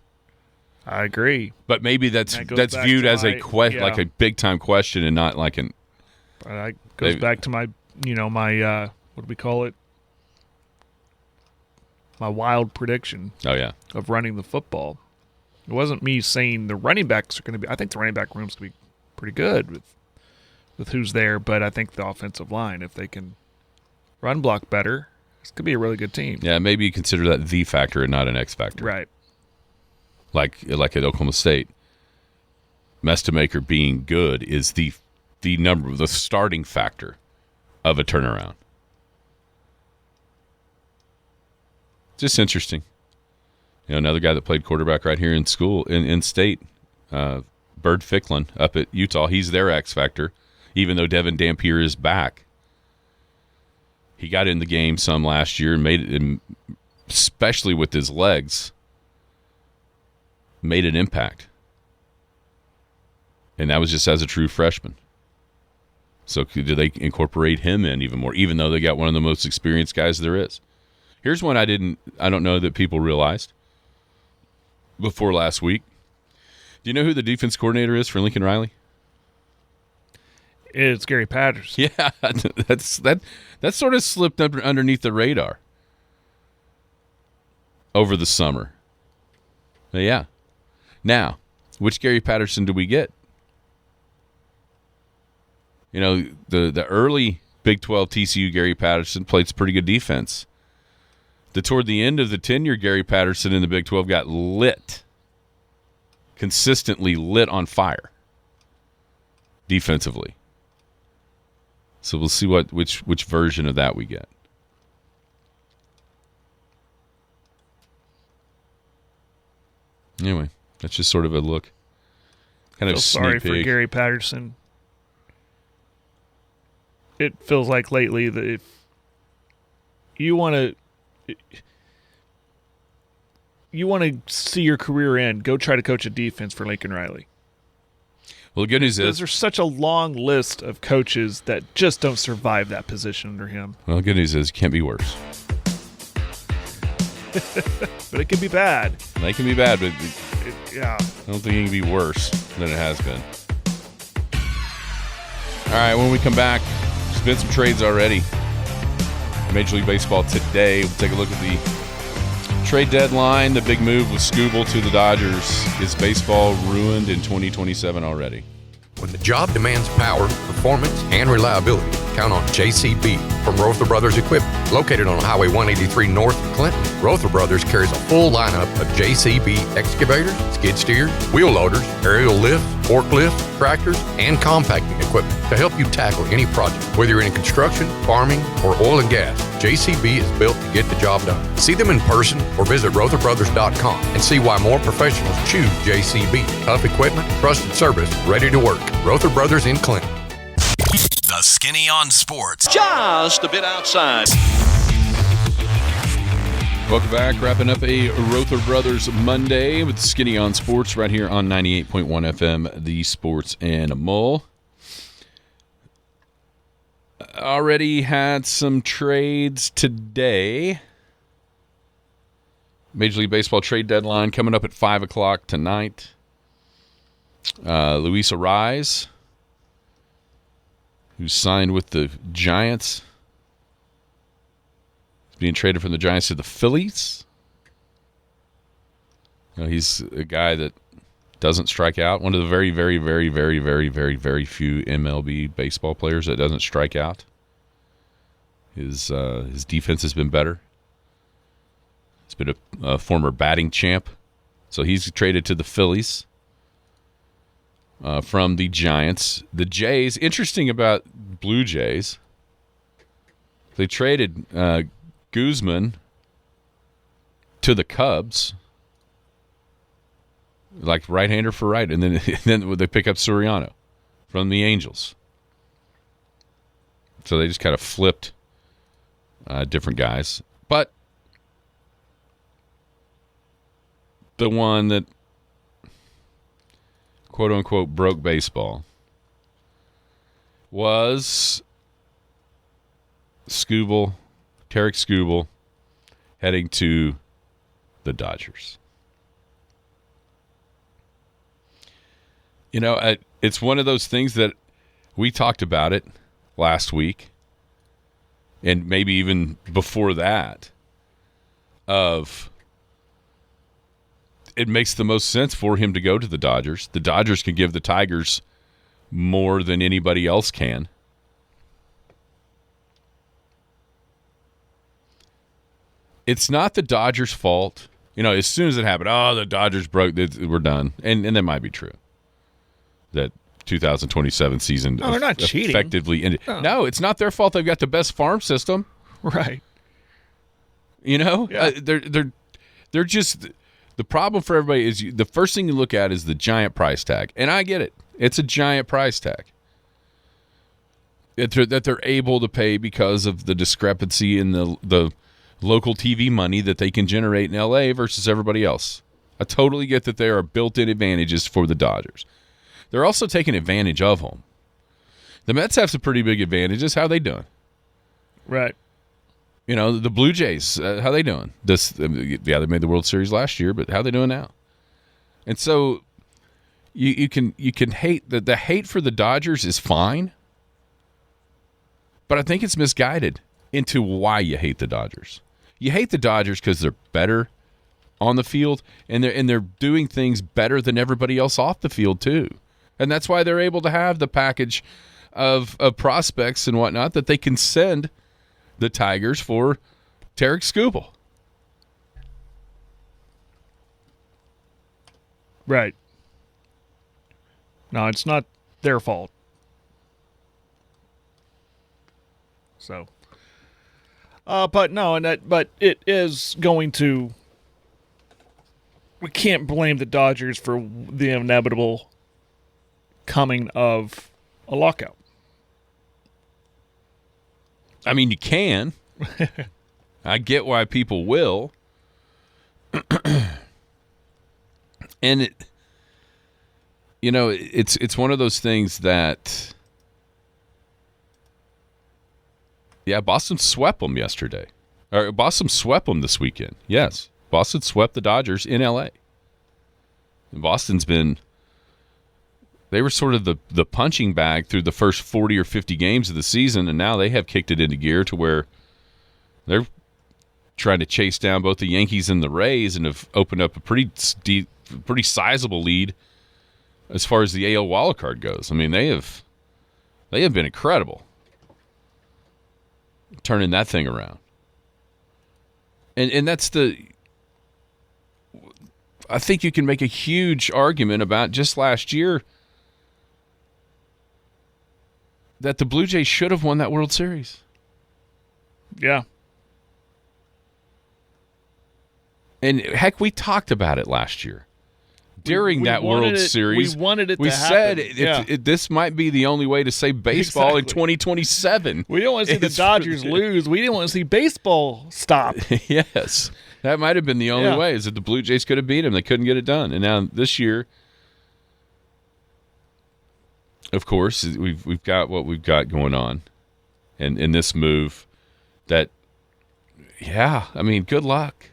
I agree, but maybe that's viewed as like a big time question and not like an. That goes back to my what do we call it? My wild prediction. Oh yeah, of running the football. It wasn't me saying the running backs are going to be. I think the running back room's going to be pretty good with who's there, but I think the offensive line, if they can run block better, this could be a really good team. Yeah, maybe you consider that the factor and not an X factor. Right. Like at Oklahoma State, Mestamaker being good is the starting factor of a turnaround. Just interesting. You know, another guy that played quarterback right here in school, in state, Bird Ficklin up at Utah. He's their X factor, even though Devin Dampier is back. He got in the game some last year and made it, especially with his legs, made an impact. And that was just as a true freshman. So do they incorporate him in even more, even though they got one of the most experienced guys there is? Here's one I don't know that people realized before last week. Do you know who the defense coordinator is for Lincoln Riley? It's Gary Patterson. Yeah, that sort of slipped underneath the radar over the summer. But yeah. Now, which Gary Patterson do we get? You know, the early Big 12 TCU Gary Patterson played some pretty good defense. Toward the end of the tenure, Gary Patterson in the Big 12 got consistently lit on fire defensively. So we'll see which version of that we get. Anyway, that's just sort of a look. Kind of sorry for Gary Patterson. It feels like lately that if you want to see your career end, go try to coach a defense for Lincoln Riley. Well, the good news is there's such a long list of coaches that just don't survive that position under him. Well, the good news is it can't be worse. But it can be bad. They can be bad, but yeah. I don't think it can be worse than it has been. All right, when we come back, there's been some trades already. Major League Baseball today. We'll take a look at the trade deadline. The big move with Scooble to the Dodgers. Is baseball ruined in 2027 already? When the job demands power, performance, and reliability, count on JCB from Rother Brothers Equipment. Located on Highway 183 north of Clinton, Rother Brothers carries a full lineup of JCB excavators, skid steers, wheel loaders, aerial lifts, forklifts, tractors, and compacting equipment to help you tackle any project. Whether you're in construction, farming, or oil and gas, JCB is built to get the job done. See them in person or visit RotherBrothers.com and see why more professionals choose JCB. Tough equipment, trusted service, ready to work. Rother Brothers in Clinton. The Skinny on Sports. Just a bit outside. Welcome back. Wrapping up a Rother Brothers Monday with Skinny on Sports right here on 98.1 FM, the Sports Animal. Already had some trades today. Major League Baseball trade deadline coming up at 5 o'clock tonight. Luis Arraez, who signed with the Giants, is being traded from the Giants to the Phillies. You know, he's a guy that doesn't strike out. One of the very, very, very, very, very, very, very few MLB baseball players that doesn't strike out. His defense has been better. He's been a former batting champ. So he's traded to the Phillies from the Giants. The Jays, interesting about Blue Jays, they traded Guzman to the Cubs, like right-hander for right, and then they pick up Soriano from the Angels. So they just kind of flipped different guys. But the one that, quote-unquote, broke baseball was Tarek Skubal, heading to the Dodgers. You know, it's one of those things that we talked about it last week, and maybe even before that, of it makes the most sense for him to go to the Dodgers. The Dodgers can give the Tigers more than anybody else can. It's not the Dodgers' fault. You know, as soon as it happened, the Dodgers broke, we're done. And that might be true. That 2027 season they're not cheating. Effectively ended. No, it's not their fault. They've got the best farm system. Right. You know? Yeah. They're just... The problem for everybody is the first thing you look at is the giant price tag. And I get it. It's a giant price tag that they're able to pay because of the discrepancy in the local TV money that they can generate in L.A. versus everybody else. I totally get that there are built-in advantages for the Dodgers. They're also taking advantage of them. The Mets have some pretty big advantages. How are they doing? Right. You know, the Blue Jays, how they doing? They made the World Series last year, but how they doing now? And so you can hate the hate for the Dodgers is fine, but I think it's misguided into why you hate the Dodgers. You hate the Dodgers because they're better on the field, and they're doing things better than everybody else off the field too, and that's why they're able to have the package of prospects and whatnot that they can send the Tigers for Tarek Skubal. Right. No, it's not their fault. So, but it is going to. We can't blame the Dodgers for the inevitable coming of a lockout. I mean, you can. I get why people will. And it's one of those things that, yeah, Boston swept them yesterday. Or Boston swept them this weekend. Yes, Boston swept the Dodgers in L.A. And Boston's been, they were sort of the punching bag through the first 40 or 50 games of the season, and now they have kicked it into gear to where they're trying to chase down both the Yankees and the Rays and have opened up a pretty sizable lead as far as the AL wildcard goes. I mean, they have been incredible turning that thing around. And that's I think you can make a huge argument about just last year that the Blue Jays should have won that World Series. Yeah. And heck, we talked about it last year. During that World Series, we wanted it to happen. We said this might be the only way to save baseball in 2027. We don't want to see the Dodgers lose. We didn't want to see baseball stop. Yes. That might have been the only way, is that the Blue Jays could have beat them. They couldn't get it done. And now this year, of course, we've got what we've got going on. And in this move that, I mean, good luck.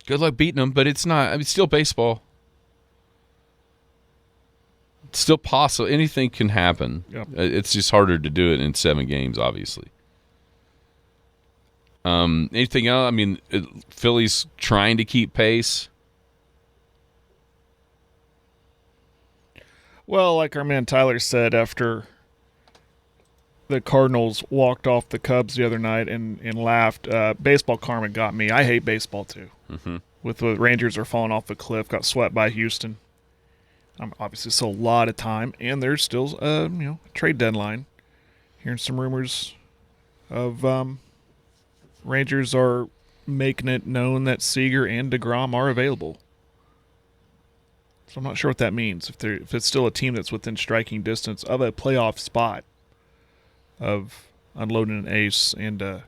Good luck beating them, but it's not. I mean, it's still baseball. It's still possible. Anything can happen. Yep. It's just harder to do it in 7 games, obviously. Anything else? I mean, Philly's trying to keep pace. Well, like our man Tyler said, after the Cardinals walked off the Cubs the other night and laughed, baseball karma got me. I hate baseball too. Mm-hmm. With the Rangers are falling off the cliff, got swept by Houston. Obviously, still a lot of time, and there's still a trade deadline. Hearing some rumors of Rangers are making it known that Seager and DeGrom are available. So I'm not sure what that means. If it's still a team that's within striking distance of a playoff spot, of unloading an ace and a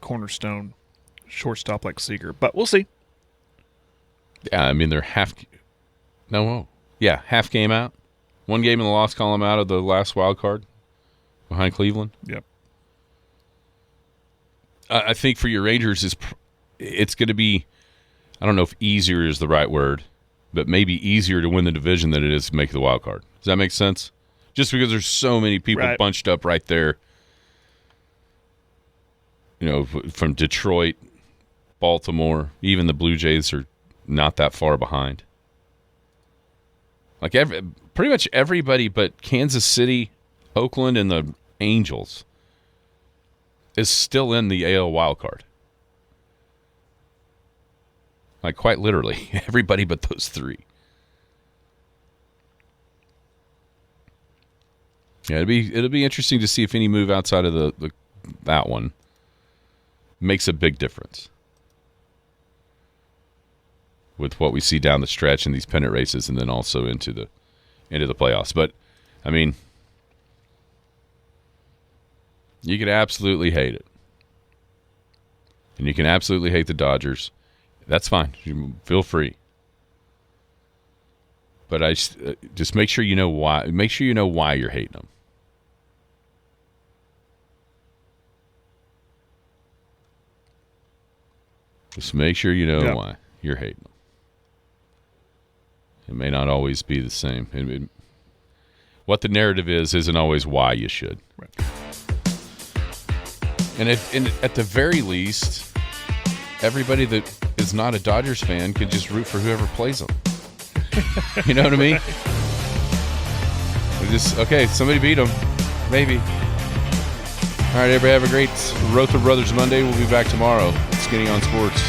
cornerstone shortstop like Seager, but we'll see. Yeah, I mean they're half game out, 1 game in the loss column out of the last wild card behind Cleveland. Yep. I think for your Rangers it's going to be, I don't know if easier is the right word, but maybe easier to win the division than it is to make the wild card. Does that make sense? Just because there's so many people bunched up right there, from Detroit, Baltimore, even the Blue Jays are not that far behind. Like pretty much everybody but Kansas City, Oakland, and the Angels is still in the AL wild card. Like quite literally, everybody but those 3. Yeah, it'll be interesting to see if any move outside of that one makes a big difference with what we see down the stretch in these pennant races, and then also into the playoffs. But I mean, you could absolutely hate it, and you can absolutely hate the Dodgers. That's fine. Feel free. But I just make sure you know why. Make sure you know why you're hating them. Just make sure you know why you're hating them. It may not always be the same. What the narrative isn't always why you should. Right. And at the very least, everybody that is not a Dodgers fan can just root for whoever plays them. You know what I mean? Somebody beat them. Maybe. All right, everybody have a great Rother Brothers Monday. We'll be back tomorrow. Skinny on Sports,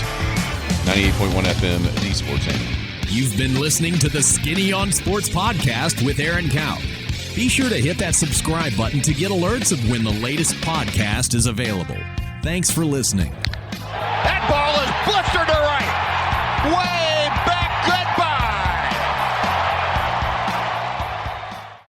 98.1 FM, the Sports Animal. You've been listening to the Skinny on Sports podcast with Aaron Cow. Be sure to hit that subscribe button to get alerts of when the latest podcast is available. Thanks for listening.